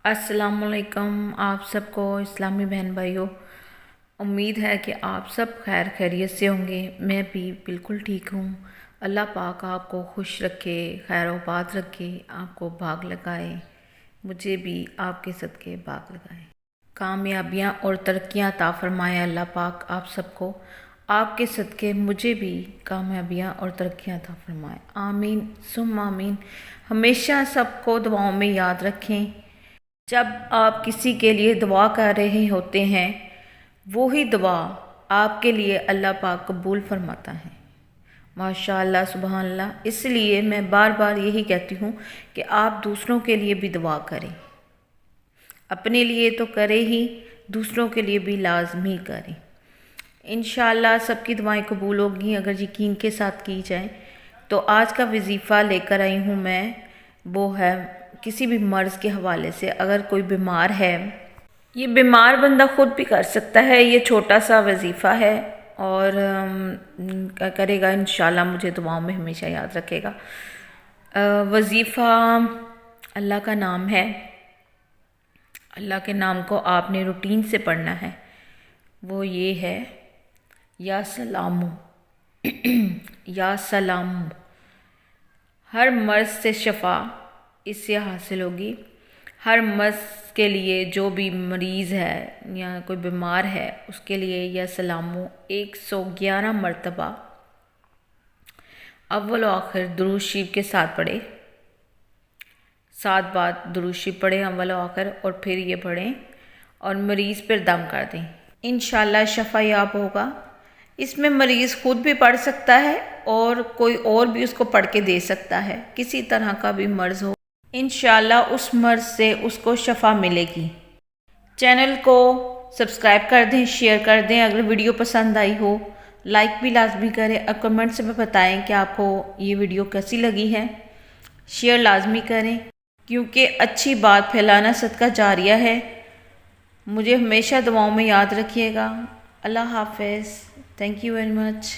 अस्सलाम वालेकुम आप सबको इस्लामी बहन भाइयों। उम्मीद है कि आप सब खैर खैरियत से होंगे। मैं भी बिल्कुल ठीक हूँ। अल्लाह पाक आपको खुश रखे, खैर आबाद रखे, आपको भाग लगाए, मुझे भी आपके सदक़े भाग लगाए, कामयाबियाँ और तरक्कियाँ अता फरमाए अल्लाह पाक आप सबको। आपके सदक़े मुझे भी कामयाबियाँ और तरक्कियाँ अता फरमाए, आमीन सुम आमीन। हमेशा सबको दुआओं में याद रखें। जब आप किसी के लिए दुआ कर रहे होते हैं, वही दुआ आपके लिए अल्लाह पाक कबूल फरमाता है। माशाअल्लाह सुबहान अल्लाह। इसलिए मैं बार बार यही कहती हूँ कि आप दूसरों के लिए भी दुआ करें। अपने लिए तो करें ही, दूसरों के लिए भी लाजमी करें। इंशाअल्लाह सबकी दुआएं कबूल होगी अगर यकीन के साथ की जाए। तो आज का वजीफ़ा लेकर आई हूँ मैं, वो है किसी भी मर्ज़ के हवाले से। अगर कोई बीमार है, ये बीमार बंदा ख़ुद भी कर सकता है। ये छोटा सा वजीफ़ा है और करेगा इंशाअल्लाह, मुझे दुआओं में हमेशा याद रखेगा। वजीफ़ा अल्लाह का नाम है। अल्लाह के नाम को आपने रूटीन से पढ़ना है। वो ये है, या सलामु या सलामु। हर मर्ज़ से शफ़ा इससे हासिल होगी। हर मर्ज़ के लिए, जो भी मरीज़ है या कोई बीमार है, उसके लिए या सलामु 111 मरतबा अव्वल व आखिर दुरूद शरीफ के साथ पढ़े। 7 बार दुरूद शरीफ पढ़ें अव्वल व आखिर, और फिर ये पढ़ें और मरीज़ पर दम कर दें। इंशाअल्लाह शफ़ा याब होगा। इसमें मरीज़ खुद भी पढ़ सकता है और कोई और भी उसको पढ़ के दे सकता है। किसी तरह का भी मर्ज़ हो, इंशाअल्लाह उस मर्ज़ से उसको शफ़ा मिलेगी। चैनल को सब्सक्राइब कर दें, शेयर कर दें। अगर वीडियो पसंद आई हो, लाइक भी लाजमी करें और कमेंट्स में बताएं कि आपको ये वीडियो कैसी लगी है। शेयर लाजमी करें, क्योंकि अच्छी बात फैलाना सदका जारिया है। मुझे हमेशा दुआओं में याद रखिएगा। अल्लाह हाफ़िज़। Thank you very much.